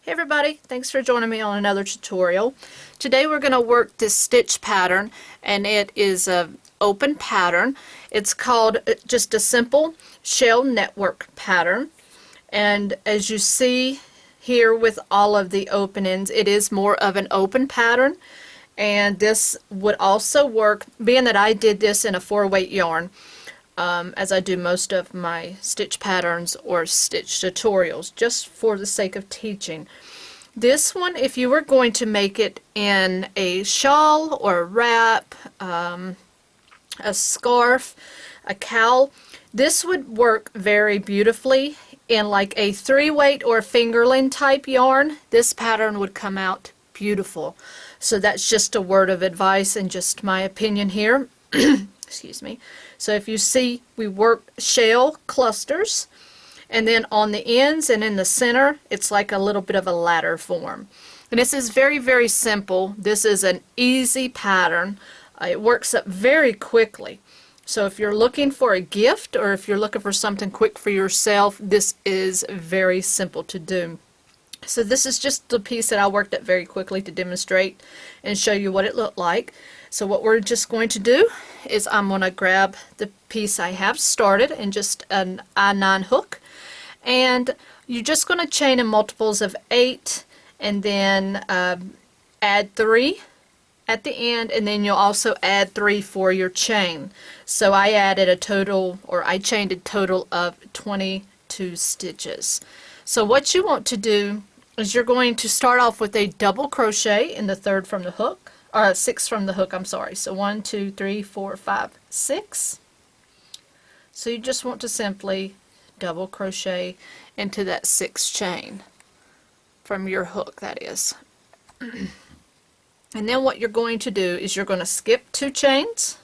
Hey everybody, thanks for joining me on another tutorial. Today we're going to work this stitch pattern, and it is an open pattern. It's called just a simple shell network pattern, and as you see here with all of the openings, it is more of an open pattern. And this would also work, being that I did this in a 4-weight yarn, as I do most of my stitch patterns or stitch tutorials, just for the sake of teaching. This one, if you were going to make it in a shawl or a wrap, a scarf, a cowl, this would work very beautifully in like a 3-weight or fingerling type yarn. This pattern would come out beautiful. So that's just a word of advice and just my opinion here. Excuse me. So if you see, we work shell clusters, and then on the ends and in the center it's like a little bit of a ladder form. And this is very, very simple. This is an easy pattern. It works up very quickly. So if you're looking for a gift or if you're looking for something quick for yourself, this is very simple to do. So this is just the piece that I worked up very quickly to demonstrate and show you what it looked like. So what we're just going to do is I'm going to grab the piece I have started in just an I-9 hook, and you're just going to chain in multiples of 8 and then add 3 at the end, and then you'll also add 3 for your chain. So I added a total, or I chained a total of 22 stitches. So what you want to do is you're going to start off with a double crochet in the 3rd from the hook, or 6th from the hook, I'm sorry. So 1, 2, 3, 4, 5, 6. So you just want to simply double crochet into that 6th chain from your hook, that is. And then what you're going to do is you're going to skip 2 chains,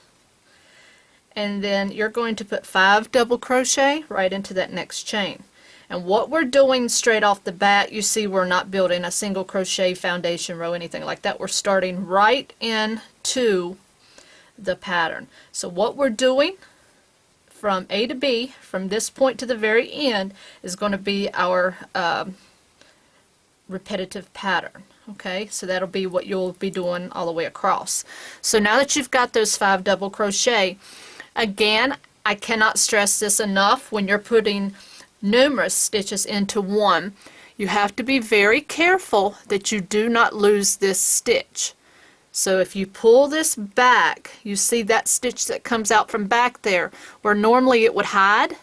and then you're going to put 5 double crochet right into that next chain. And what we're doing straight off the bat, you see we're not building a single crochet foundation row, anything like that. We're starting right into the pattern. So what we're doing from A to B, from this point to the very end, is going to be our repetitive pattern. Okay, so that'll be what you'll be doing all the way across. So now that you've got those 5 double crochet, again, I cannot stress this enough, when you're putting numerous stitches into one, you have to be very careful that you do not lose this stitch. So if you pull this back, you see that stitch that comes out from back there where normally it would hide.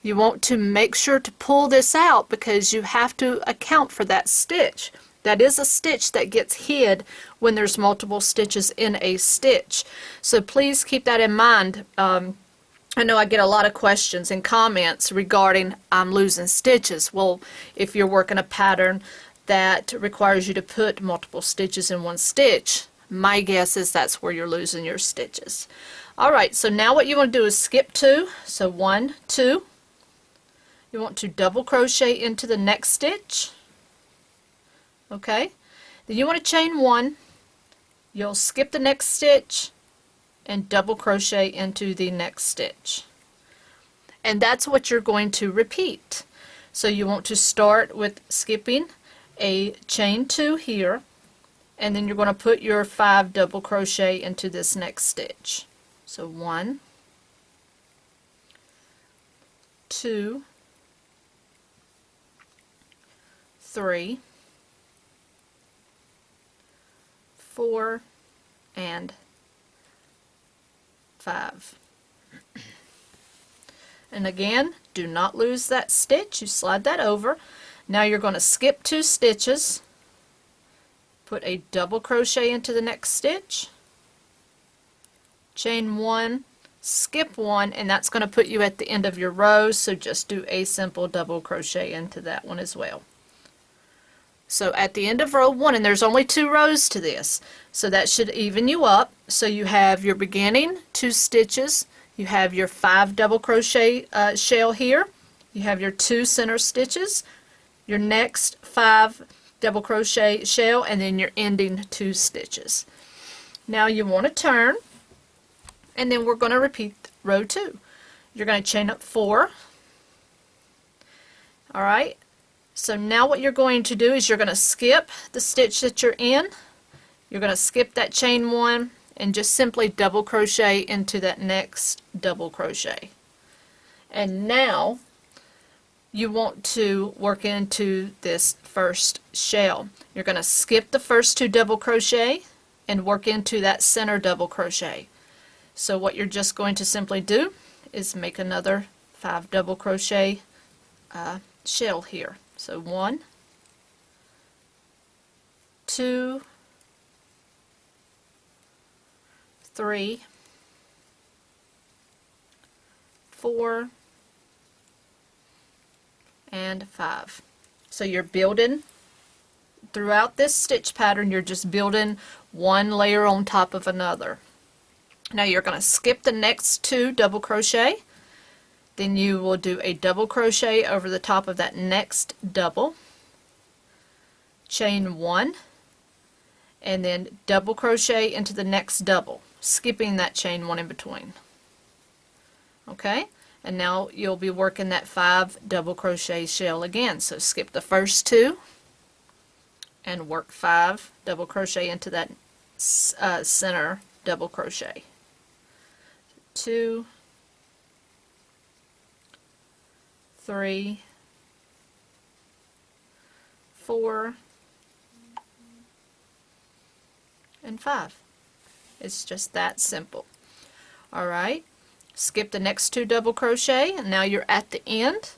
You want to make sure to pull this out because you have to account for that stitch. That is a stitch that gets hid when there's multiple stitches in a stitch. So please keep that in mind. I know I get a lot of questions and comments regarding I'm losing stitches. Well, if you're working a pattern that requires you to put multiple stitches in one stitch, my guess is that's where you're losing your stitches. Alright, so now what you want to do is skip 2. So 1, 2. You want to double crochet into the next stitch. Okay, then you want to chain 1. You'll skip the next stitch and double crochet into the next stitch, and that's what you're going to repeat. So you want to start with skipping a chain 2 here, and then you're going to put your 5 double crochet into this next stitch. So 1, 2, 3, 4, and 5. And again, do not lose that stitch. You slide that over. Now you're going to skip 2 stitches, put a double crochet into the next stitch, chain 1, skip 1, and that's going to put you at the end of your row, so just do a simple double crochet into that one as well. So at the end of row 1, and there's only 2 rows to this, so that should even you up. So you have your beginning 2 stitches, you have your 5 double crochet shell here, you have your 2 center stitches, your next 5 double crochet shell, and then your ending 2 stitches. Now you want to turn, and then we're going to repeat row 2. You're going to chain up 4. Alright, So now what you're going to do is you're going to skip the stitch that you're in. You're going to skip that chain 1 and just simply double crochet into that next double crochet. And now you want to work into this first shell. You're going to skip the first 2 double crochet and work into that center double crochet. So what you're just going to simply do is make another 5 double crochet shell here. So 1, 2, 3, 4, and 5. So you're building throughout this stitch pattern, you're just building one layer on top of another. Now you're going to skip the next 2 double crochet, then you will do a double crochet over the top of that next double, chain 1, and then double crochet into the next double, skipping that chain 1 in between. Okay, and now you'll be working that 5 double crochet shell again. So skip the first 2 and work 5 double crochet into that center double crochet. 2, 3, 4, and 5. It's just that simple. Alright, skip the next 2 double crochet, and now you're at the end.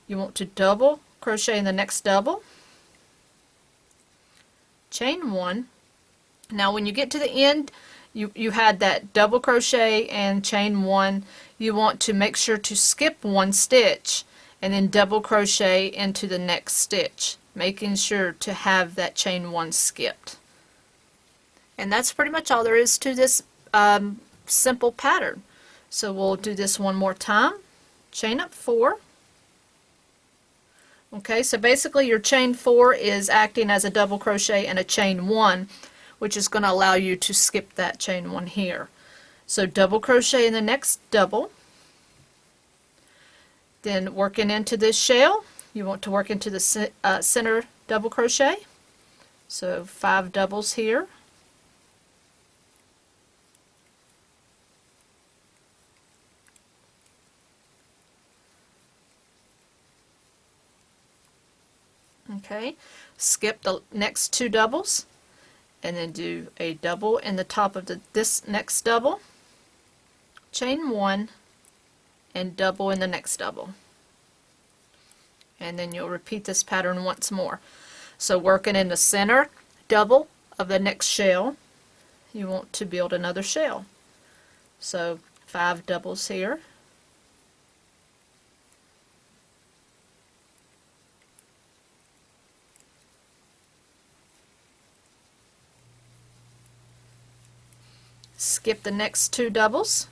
You want to double crochet in the next double, chain 1. Now when you get to the end, you had that double crochet and chain 1. You want to make sure to skip 1 stitch and then double crochet into the next stitch, making sure to have that chain 1 skipped. And that's pretty much all there is to this simple pattern. So we'll do this one more time. Chain up 4. Okay, so basically your chain 4 is acting as a double crochet and a chain 1, which is going to allow you to skip that chain 1 here. So double crochet in the next double, then working into this shell, you want to work into the center double crochet. So 5 doubles here. Okay, skip the next 2 doubles and then do a double in the top of this next double, chain 1, and double in the next double. And then you'll repeat this pattern once more. So working in the center double of the next shell, you want to build another shell. So 5 doubles here. Skip the next 2 doubles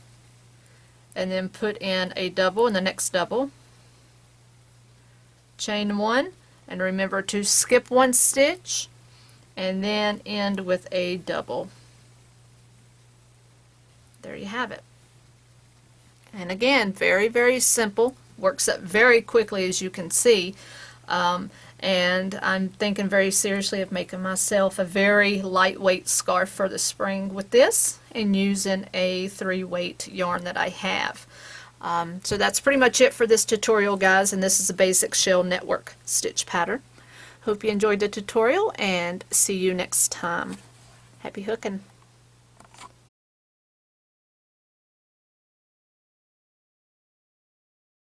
and then put in a double in the next double, chain 1, and remember to skip 1 stitch and then end with a double. There you have it. And again, very, very simple, works up very quickly, as you can see. And I'm thinking very seriously of making myself a very lightweight scarf for the spring with this, and using a 3-weight yarn that I have. So that's pretty much it for this tutorial, guys, and this is a basic shell network stitch pattern. Hope you enjoyed the tutorial, and see you next time. Happy hooking!